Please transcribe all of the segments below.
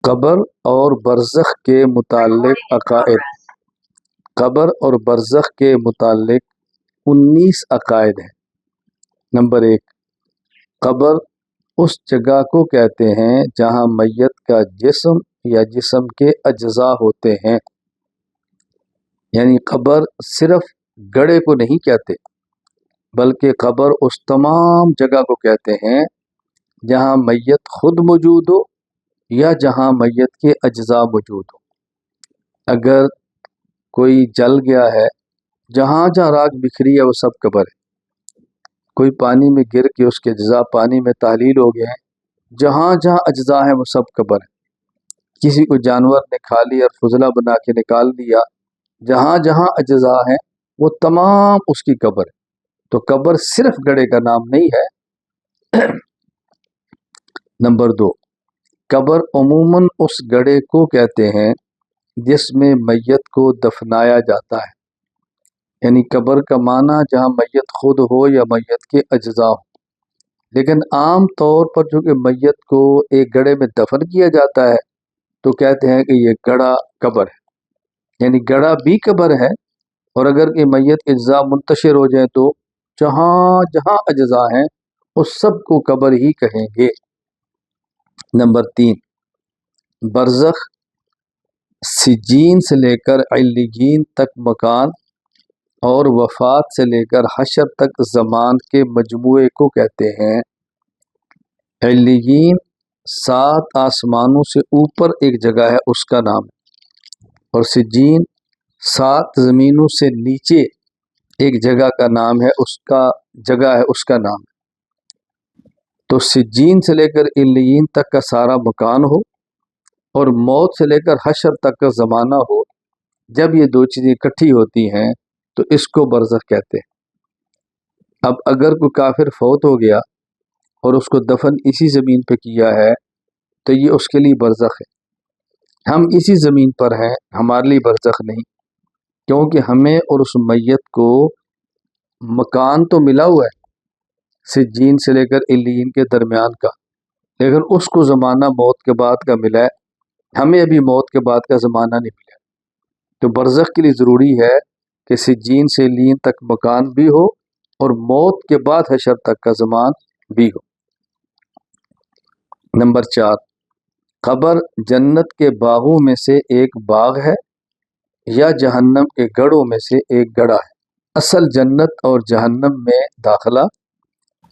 قبر اور برزخ کے متعلق عقائد۔ قبر اور برزخ کے متعلق 19 عقائد ہیں۔ نمبر 1، قبر اس جگہ کو کہتے ہیں جہاں میت کا جسم یا جسم کے اجزاء ہوتے ہیں۔ یعنی قبر صرف گڑھے کو نہیں کہتے، بلکہ قبر اس تمام جگہ کو کہتے ہیں جہاں میت خود موجود ہو یا جہاں میت کے اجزاء موجود ہو۔ اگر کوئی جل گیا ہے، جہاں جہاں راکھ بکھری ہے وہ سب قبر ہے۔ کوئی پانی میں گر کے اس کے اجزاء پانی میں تحلیل ہو گئے ہیں، جہاں جہاں اجزاء ہیں وہ سب قبر ہے۔ کسی کو جانور نے کھا لیا اور فضلہ بنا کے نکال دیا، جہاں جہاں اجزاء ہیں وہ تمام اس کی قبر ہے۔ تو قبر صرف گڑھے کا نام نہیں ہے۔ نمبر 2، قبر عموماً اس گڑھے کو کہتے ہیں جس میں میت کو دفنایا جاتا ہے۔ یعنی قبر کا معنی جہاں میت خود ہو یا میت کے اجزاء ہو، لیکن عام طور پر چونکہ میت کو ایک گڑھے میں دفن کیا جاتا ہے تو کہتے ہیں کہ یہ گڑھا قبر ہے۔ یعنی گڑھا بھی قبر ہے، اور اگر کہ میت کے اجزاء منتشر ہو جائیں تو جہاں جہاں اجزاء ہیں اس سب کو قبر ہی کہیں گے۔ نمبر 3، برزخ سجین سے لے کر علیین تک مکان اور وفات سے لے کر حشر تک زمان کے مجموعے کو کہتے ہیں۔ علیین 7 آسمانوں سے اوپر ایک جگہ ہے، اس کا نام ہے، اور سجین 7 زمینوں سے نیچے ایک جگہ کا نام ہے، اس کا نام ہے۔ تو سجین سے لے کر علیین تک کا سارا مکان ہو اور موت سے لے کر حشر تک کا زمانہ ہو، جب یہ 2 چیزیں اکٹھی ہوتی ہیں تو اس کو برزخ کہتے ہیں۔ اب اگر کوئی کافر فوت ہو گیا اور اس کو دفن اسی زمین پہ کیا ہے تو یہ اس کے لیے برزخ ہے۔ ہم اسی زمین پر ہیں، ہمارے لیے برزخ نہیں، کیونکہ ہمیں اور اس میت کو مکان تو ملا ہوا ہے سجین سے لے کر علیین کے درمیان کا، لیکن اس کو زمانہ موت کے بعد کا ملا ہے، ہمیں ابھی موت کے بعد کا زمانہ نہیں ملا۔ تو برزخ کے لیے ضروری ہے کہ سجین سے علیین تک مکان بھی ہو اور موت کے بعد حشر تک کا زمان بھی ہو۔ نمبر 4، قبر جنت کے باغوں میں سے ایک باغ ہے یا جہنم کے گڑھوں میں سے ایک گڑھا ہے۔ اصل جنت اور جہنم میں داخلہ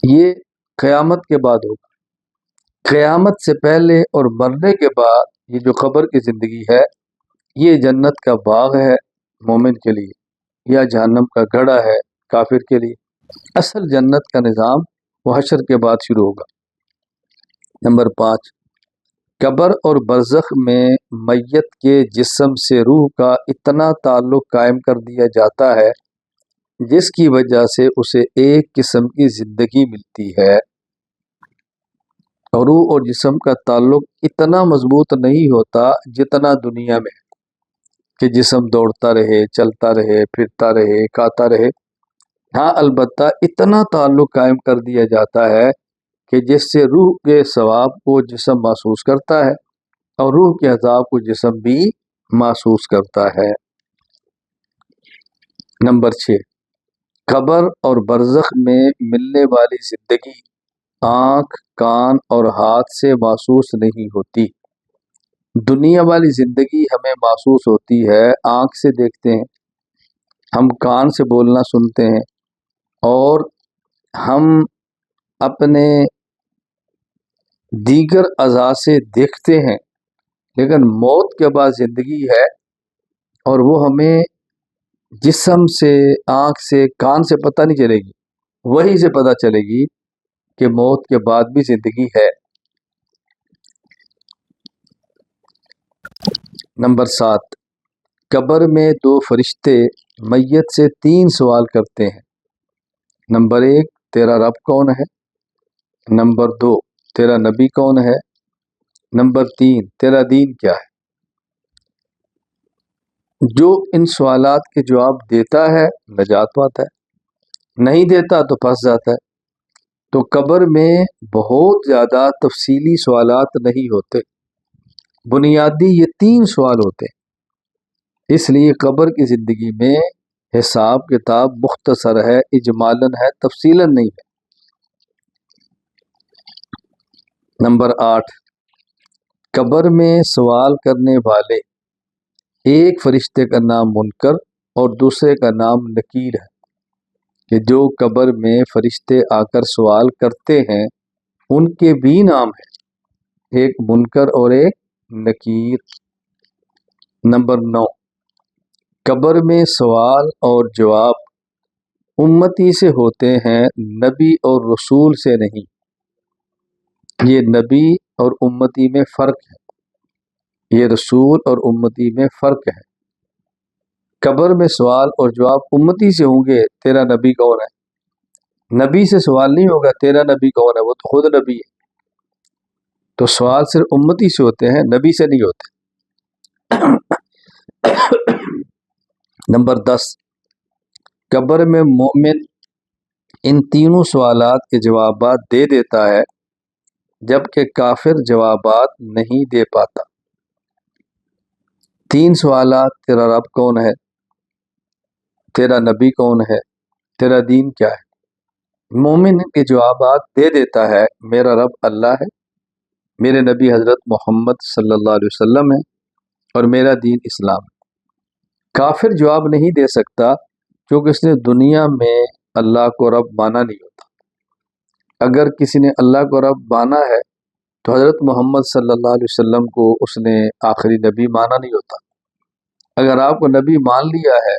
یہ قیامت کے بعد ہوگا۔ قیامت سے پہلے اور مرنے کے بعد یہ جو قبر کی زندگی ہے یہ جنت کا باغ ہے مومن کے لیے، یا جہنم کا گڑھا ہے کافر کے لیے۔ اصل جنت کا نظام وہ حشر کے بعد شروع ہوگا۔ نمبر 5، قبر اور برزخ میں میت کے جسم سے روح کا اتنا تعلق قائم کر دیا جاتا ہے جس کی وجہ سے اسے ایک قسم کی زندگی ملتی ہے۔ اور روح اور جسم کا تعلق اتنا مضبوط نہیں ہوتا جتنا دنیا میں ہے کہ جسم دوڑتا رہے، چلتا رہے، پھرتا رہے، کھاتا رہے۔ ہاں البتہ اتنا تعلق قائم کر دیا جاتا ہے کہ جس سے روح کے ثواب کو جسم محسوس کرتا ہے اور روح کے عذاب کو جسم بھی محسوس کرتا ہے۔ نمبر 6، قبر اور برزخ میں ملنے والی زندگی آنکھ، کان اور ہاتھ سے محسوس نہیں ہوتی۔ دنیا والی زندگی ہمیں محسوس ہوتی ہے، آنکھ سے دیکھتے ہیں، ہم کان سے بولنا سنتے ہیں، اور ہم اپنے دیگر اعضاء سے دیکھتے ہیں، لیکن موت کے بعد زندگی ہے اور وہ ہمیں جسم سے، آنکھ سے، کان سے پتہ نہیں چلے گی، وہی سے پتہ چلے گی کہ موت کے بعد بھی زندگی ہے۔ نمبر 7، قبر میں 2 فرشتے میت سے 3 سوال کرتے ہیں۔ نمبر 1، تیرا رب کون ہے؟ نمبر 2، تیرا نبی کون ہے؟ نمبر 3، تیرا دین کیا ہے؟ جو ان سوالات کے جواب دیتا ہے نجات پاتا ہے، نہیں دیتا تو پھنس جاتا ہے۔ تو قبر میں بہت زیادہ تفصیلی سوالات نہیں ہوتے، بنیادی یہ 3 سوال ہوتے ہیں، اس لیے قبر کی زندگی میں حساب کتاب مختصر ہے، اجمالاً ہے، تفصیلاً نہیں ہے۔ نمبر 8، قبر میں سوال کرنے والے ایک فرشتے کا نام منکر اور دوسرے کا نام نکیر ہے، کہ جو قبر میں فرشتے آ کر سوال کرتے ہیں ان کے بھی نام ہیں، ایک منکر اور ایک نکیر۔ نمبر 9، قبر میں سوال اور جواب امتی سے ہوتے ہیں، نبی اور رسول سے نہیں۔ یہ نبی اور امتی میں فرق ہے، یہ رسول اور امتی میں فرق ہے۔ قبر میں سوال اور جواب امتی سے ہوں گے، تیرا نبی کون ہے؟ نبی سے سوال نہیں ہوگا تیرا نبی کون ہے، وہ تو خود نبی ہے۔ تو سوال صرف امتی سے ہوتے ہیں، نبی سے نہیں ہوتے۔ نمبر 10، قبر میں مومن ان تینوں سوالات کے جوابات دے دیتا ہے، جبکہ کافر جوابات نہیں دے پاتا۔ 3 سوالات، تیرا رب کون ہے، تیرا نبی کون ہے، تیرا دین کیا ہے، مومن کے جوابات دے دیتا ہے، میرا رب اللہ ہے، میرے نبی حضرت محمد صلی اللہ علیہ وسلم ہے، اور میرا دین اسلام ہے۔ کافر جواب نہیں دے سکتا کیونکہ اس نے دنیا میں اللہ کو رب مانا نہیں ہوتا۔ اگر کسی نے اللہ کو رب مانا ہے تو حضرت محمد صلی اللہ علیہ وسلم کو اس نے آخری نبی مانا نہیں ہوتا۔ اگر آپ کو نبی مان لیا ہے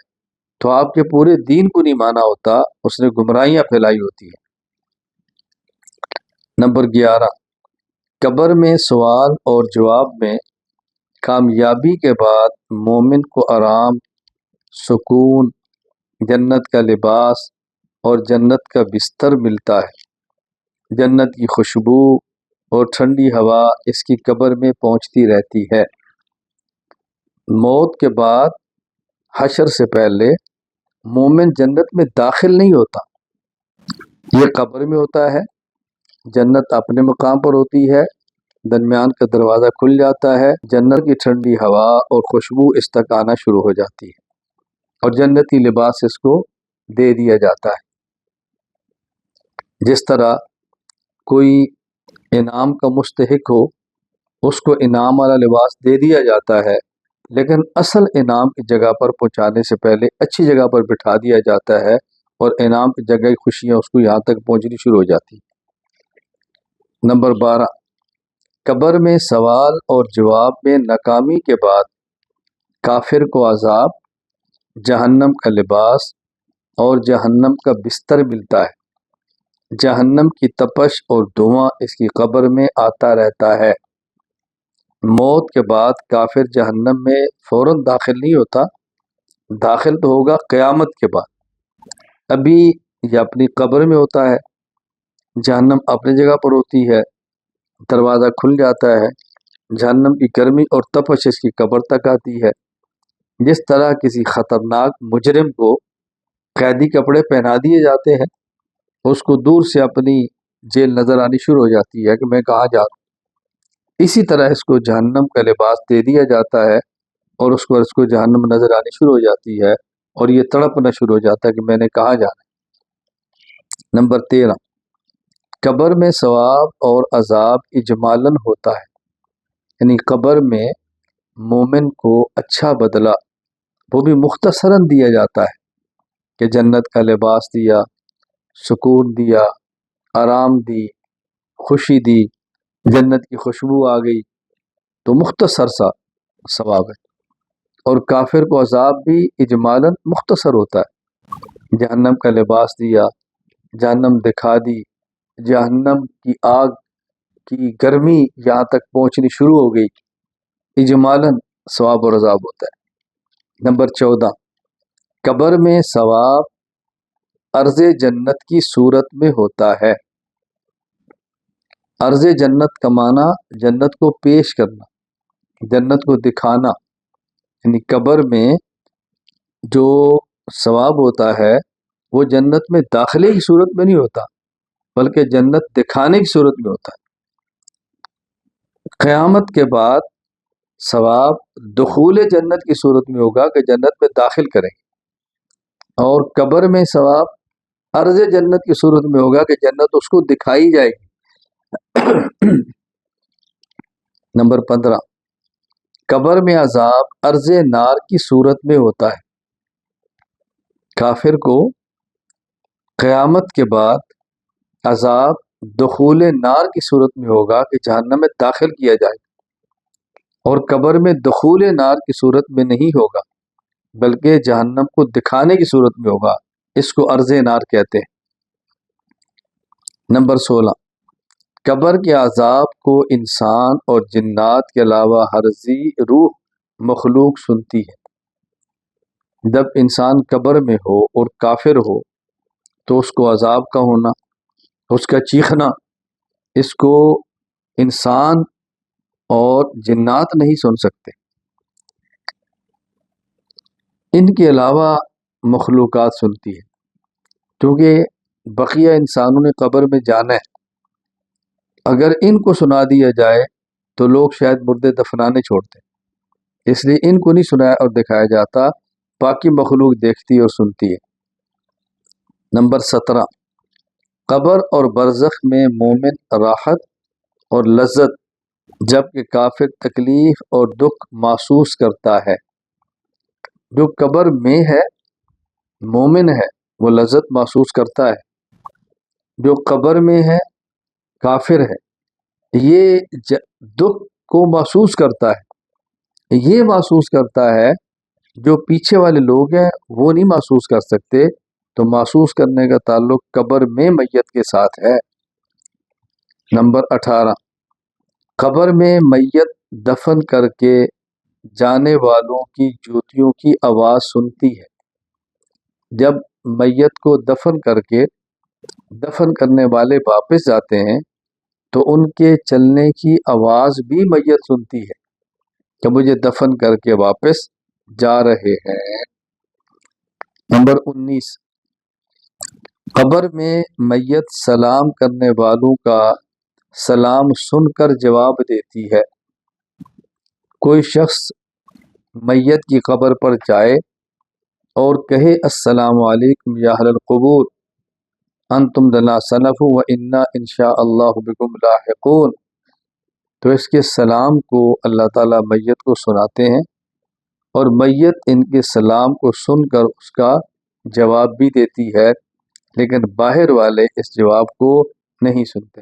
تو آپ کے پورے دین کو نہیں مانا ہوتا، اس نے گمراہیاں پھیلائی ہوتی ہیں۔ نمبر 11، قبر میں سوال اور جواب میں کامیابی کے بعد مومن کو آرام، سکون، جنت کا لباس اور جنت کا بستر ملتا ہے۔ جنت کی خوشبو اور ٹھنڈی ہوا اس کی قبر میں پہنچتی رہتی ہے۔ موت کے بعد حشر سے پہلے مومن جنت میں داخل نہیں ہوتا، یہ قبر میں ہوتا ہے۔ جنت اپنے مقام پر ہوتی ہے، درمیان کا دروازہ کھل جاتا ہے، جنت کی ٹھنڈی ہوا اور خوشبو اس تک آنا شروع ہو جاتی ہے، اور جنتی لباس اس کو دے دیا جاتا ہے۔ جس طرح کوئی انعام کا مستحق ہو، اس کو انعام والا لباس دے دیا جاتا ہے، لیکن اصل انعام کی جگہ پر پہنچانے سے پہلے اچھی جگہ پر بٹھا دیا جاتا ہے، اور انعام کی جگہ کی خوشیاں اس کو یہاں تک پہنچنی شروع ہو جاتی ہیں۔ نمبر 12، قبر میں سوال اور جواب میں ناکامی کے بعد کافر کو عذاب، جہنم کا لباس اور جہنم کا بستر ملتا ہے۔ جہنم کی تپش اور دھواں اس کی قبر میں آتا رہتا ہے۔ موت کے بعد کافر جہنم میں فوراً داخل نہیں ہوتا، داخل تو ہوگا قیامت کے بعد۔ ابھی یہ اپنی قبر میں ہوتا ہے، جہنم اپنی جگہ پر ہوتی ہے، دروازہ کھل جاتا ہے، جہنم کی گرمی اور تپش اس کی قبر تک آتی ہے۔ جس طرح کسی خطرناک مجرم کو قیدی کپڑے پہنا دیے جاتے ہیں، اس کو دور سے اپنی جیل نظر آنی شروع ہو جاتی ہے کہ میں کہاں جا رہا ہوں، اسی طرح اس کو جہنم کا لباس دے دیا جاتا ہے، اور اس کو جہنم نظر آنی شروع ہو جاتی ہے، اور یہ تڑپنا شروع ہو جاتا ہے کہ میں نے کہاں جانا ہے۔ نمبر 13، قبر میں ثواب اور عذاب اجمالاً ہوتا ہے، یعنی قبر میں مومن کو اچھا بدلہ وہ بھی مختصراً دیا جاتا ہے، کہ جنت کا لباس دیا، سکون دیا، آرام دی، خوشی دی، جنت کی خوشبو آ گئی، تو مختصر سا ثواب ہے۔ اور کافر کو عذاب بھی اجمالاً مختصر ہوتا ہے، جہنم کا لباس دیا، جہنم دکھا دی، جہنم کی آگ کی گرمی یہاں تک پہنچنی شروع ہو گئی، اجمالاً ثواب اور عذاب ہوتا ہے۔ نمبر 14، قبر میں ثواب عرض جنت کی صورت میں ہوتا ہے۔ عرض جنت کا معنی جنت کو پیش کرنا، جنت کو دکھانا، یعنی قبر میں جو ثواب ہوتا ہے وہ جنت میں داخلے کی صورت میں نہیں ہوتا، بلکہ جنت دکھانے کی صورت میں ہوتا ہے۔ قیامت کے بعد ثواب دخول جنت کی صورت میں ہوگا کہ جنت میں داخل کریں، اور قبر میں ثواب عرض جنت کی صورت میں ہوگا کہ جنت اس کو دکھائی جائے گی۔ نمبر 15، قبر میں عذاب عرض نار کی صورت میں ہوتا ہے۔ کافر کو قیامت کے بعد عذاب دخول نار کی صورت میں ہوگا کہ جہنم میں داخل کیا جائے، اور قبر میں دخول نار کی صورت میں نہیں ہوگا بلکہ جہنم کو دکھانے کی صورت میں ہوگا، اس کو عرض نار کہتے ہیں۔ نمبر 16، قبر کے عذاب کو انسان اور جنات کے علاوہ ہر ذی روح مخلوق سنتی ہے۔ جب انسان قبر میں ہو اور کافر ہو تو اس کو عذاب کا ہونا، اس کا چیخنا، اس کو انسان اور جنات نہیں سن سکتے، ان کے علاوہ مخلوقات سنتی ہے، کیونکہ بقیہ انسانوں نے قبر میں جانا ہے۔ اگر ان کو سنا دیا جائے تو لوگ شاید مردے دفنانے چھوڑتے، اس لیے ان کو نہیں سنایا اور دکھایا جاتا، باقی مخلوق دیکھتی اور سنتی ہے۔ نمبر 17، قبر اور برزخ میں مومن راحت اور لذت، جبکہ کافر تکلیف اور دکھ محسوس کرتا ہے۔ جو قبر میں ہے مومن ہے وہ لذت محسوس کرتا ہے، جو قبر میں ہے کافر ہے یہ دکھ کو محسوس کرتا ہے، یہ محسوس کرتا ہے، جو پیچھے والے لوگ ہیں وہ نہیں محسوس کر سکتے، تو محسوس کرنے کا تعلق قبر میں میت کے ساتھ ہے۔ نمبر 18، قبر میں میت دفن کر کے جانے والوں کی جوتیوں کی آواز سنتی ہے۔ جب میت کو دفن کر کے دفن کرنے والے واپس جاتے ہیں تو ان کے چلنے کی آواز بھی میت سنتی ہے کہ مجھے دفن کر کے واپس جا رہے ہیں۔ نمبر 19، قبر میں میت سلام کرنے والوں کا سلام سن کر جواب دیتی ہے۔ کوئی شخص میت کی قبر پر جائے اور کہے السلام علیکم یا اہل القبور انتم لنا سلف و انا انشاء اللہ بکم لاحقون، تو اس کے سلام کو اللہ تعالیٰ میت کو سناتے ہیں، اور میت ان کے سلام کو سن کر اس کا جواب بھی دیتی ہے، لیکن باہر والے اس جواب کو نہیں سنتے۔